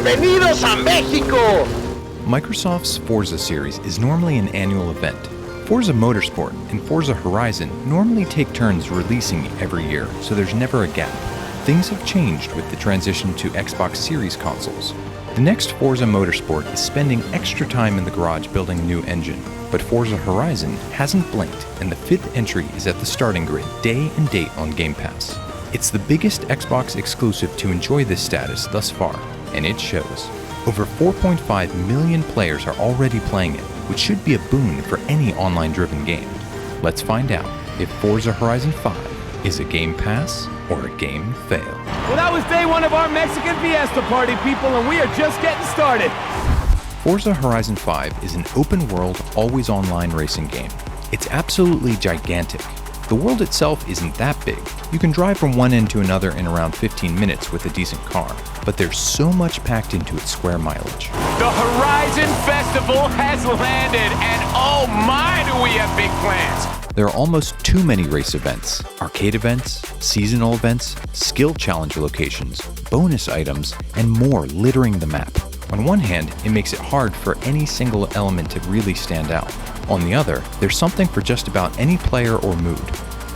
¡Bienvenidos a México! Microsoft's Forza series is normally an annual event. Forza Motorsport and Forza Horizon normally take turns releasing every year, so there's never a gap. Things have changed with the transition to Xbox Series consoles. The next Forza Motorsport is spending extra time in the garage building a new engine, but Forza Horizon hasn't blinked, and the 5th entry is at the starting grid day and date on Game Pass. It's the biggest Xbox exclusive to enjoy this status thus far, and it shows. Over 4.5 million players are already playing it, which should be a boon for any online-driven game. Let's find out if Forza Horizon 5 is a Game Pass or a game fail. Well, that was day one of our Mexican Fiesta party, people, and we are just getting started. Forza Horizon 5 is an open-world, always-online racing game. It's absolutely gigantic. The world itself isn't that big. You can drive from one end to another in around 15 minutes with a decent car, but there's so much packed into its square mileage. The Horizon Festival has landed, and oh my, do we have big plans! There are almost too many race events, arcade events, seasonal events, skill challenge locations, bonus items, and more littering the map. On one hand, it makes it hard for any single element to really stand out. On the other, there's something for just about any player or mood.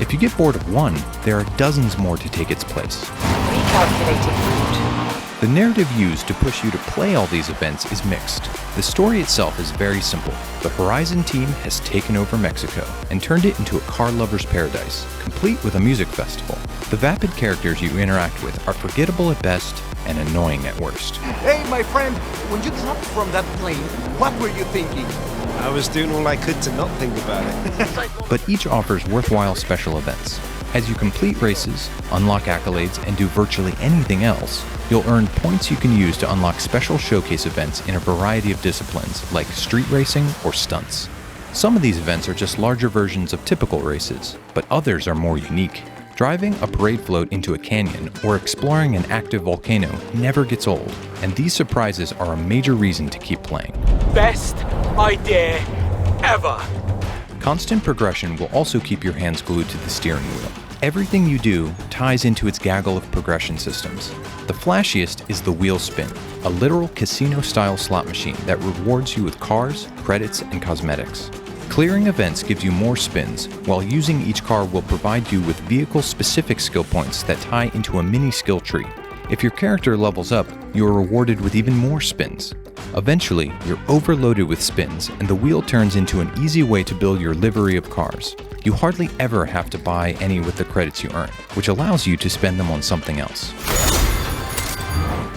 If you get bored of one, there are dozens more to take its place. Recalculating route. The narrative used to push you to play all these events is mixed. The story itself is very simple. The Horizon team has taken over Mexico and turned it into a car lover's paradise, complete with a music festival. The vapid characters you interact with are forgettable at best and annoying at worst. Hey, my friend, when you dropped from that plane, what were you thinking? I was doing all I could to not think about it. But each offers worthwhile special events. As you complete races, unlock accolades, and do virtually anything else, you'll earn points you can use to unlock special showcase events in a variety of disciplines, like street racing or stunts. Some of these events are just larger versions of typical races, but others are more unique. Driving a parade float into a canyon or exploring an active volcano never gets old, and these surprises are a major reason to keep playing. Best idea ever! Constant progression will also keep your hands glued to the steering wheel. Everything you do ties into its gaggle of progression systems. The flashiest is the wheel spin, a literal casino-style slot machine that rewards you with cars, credits, and cosmetics. Clearing events gives you more spins, while using each car will provide you with vehicle-specific skill points that tie into a mini skill tree. If your character levels up, you are rewarded with even more spins. Eventually, you're overloaded with spins, and the wheel turns into an easy way to build your livery of cars. You hardly ever have to buy any with the credits you earn, which allows you to spend them on something else.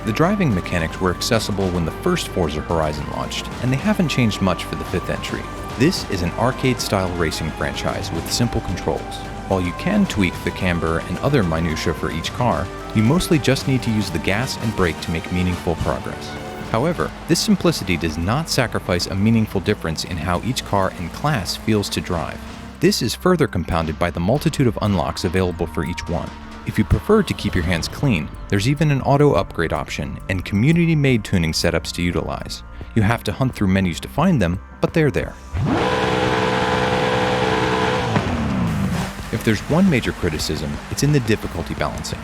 The driving mechanics were accessible when the first Forza Horizon launched, and they haven't changed much for the 5th entry. This is an arcade-style racing franchise with simple controls. While you can tweak the camber and other minutiae for each car, you mostly just need to use the gas and brake to make meaningful progress. However, this simplicity does not sacrifice a meaningful difference in how each car and class feels to drive. This is further compounded by the multitude of unlocks available for each one. If you prefer to keep your hands clean, there's even an auto upgrade option and community-made tuning setups to utilize. You have to hunt through menus to find them, but they're there. If there's one major criticism, it's in the difficulty balancing.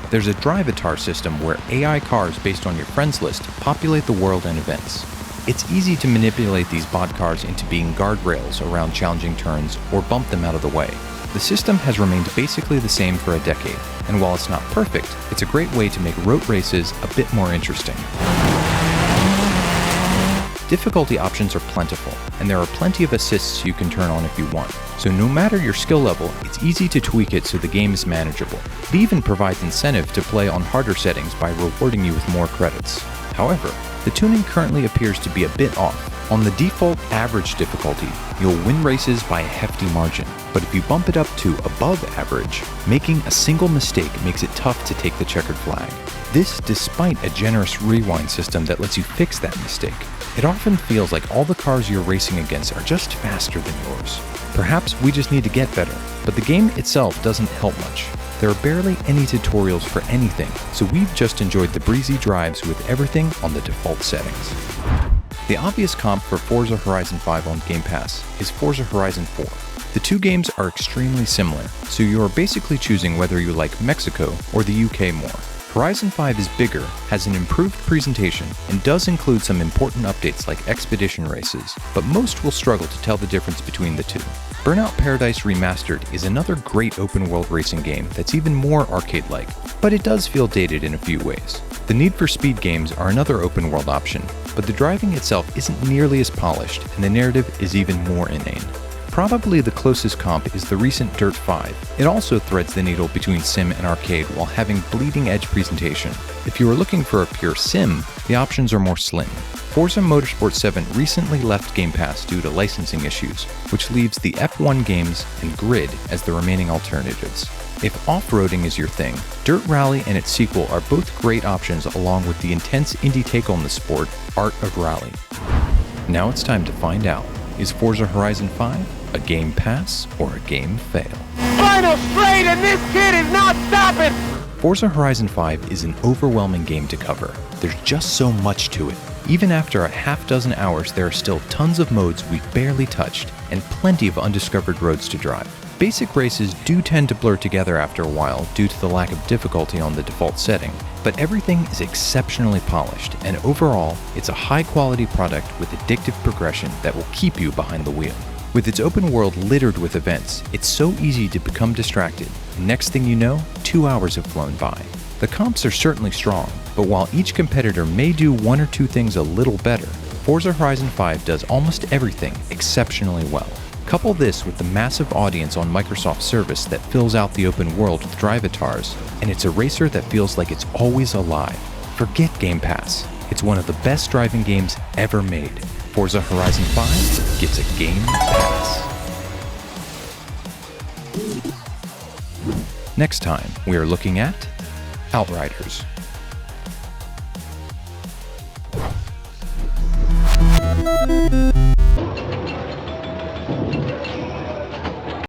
There's a drive-atar system where AI cars based on your friends list populate the world and events. It's easy to manipulate these bot cars into being guardrails around challenging turns or bump them out of the way. The system has remained basically the same for a decade, and while it's not perfect, it's a great way to make road races a bit more interesting. Difficulty options are plentiful, and there are plenty of assists you can turn on if you want. So no matter your skill level, it's easy to tweak it so the game is manageable. It even provides incentive to play on harder settings by rewarding you with more credits. However, the tuning currently appears to be a bit off. On the default average difficulty, you'll win races by a hefty margin, but if you bump it up to above average, making a single mistake makes it tough to take the checkered flag. This despite a generous rewind system that lets you fix that mistake. It often feels like all the cars you're racing against are just faster than yours. Perhaps we just need to get better, but the game itself doesn't help much. There are barely any tutorials for anything, so we've just enjoyed the breezy drives with everything on the default settings. The obvious comp for Forza Horizon 5 on Game Pass is Forza Horizon 4. The two games are extremely similar, so you are basically choosing whether you like Mexico or the UK more. Horizon 5 is bigger, has an improved presentation, and does include some important updates like expedition races, but most will struggle to tell the difference between the two. Burnout Paradise Remastered is another great open-world racing game that's even more arcade-like, but it does feel dated in a few ways. The Need for Speed games are another open-world option, but the driving itself isn't nearly as polished, and the narrative is even more inane. Probably the closest comp is the recent Dirt 5. It also threads the needle between sim and arcade while having bleeding-edge presentation. If you are looking for a pure sim, the options are more slim. Forza Motorsport 7 recently left Game Pass due to licensing issues, which leaves the F1 games and Grid as the remaining alternatives. If off-roading is your thing, Dirt Rally and its sequel are both great options along with the intense indie take on the sport, Art of Rally. Now it's time to find out. Is Forza Horizon 5 a game pass or a game fail? Final straight, and this kid is not stopping! Forza Horizon 5 is an overwhelming game to cover. There's just so much to it. Even after a half dozen hours, there are still tons of modes we've barely touched, and plenty of undiscovered roads to drive. Basic races do tend to blur together after a while due to the lack of difficulty on the default setting, but everything is exceptionally polished, and overall, it's a high-quality product with addictive progression that will keep you behind the wheel. With its open world littered with events, it's so easy to become distracted, and next thing you know, 2 hours have flown by. The comps are certainly strong, but while each competitor may do one or two things a little better, Forza Horizon 5 does almost everything exceptionally well. Couple this with the massive audience on Microsoft's service that fills out the open world with drivatars, and it's a racer that feels like it's always alive. Forget Game Pass. It's one of the best driving games ever made. Forza Horizon 5 gets a Game Pass. Next time, we are looking at Outriders.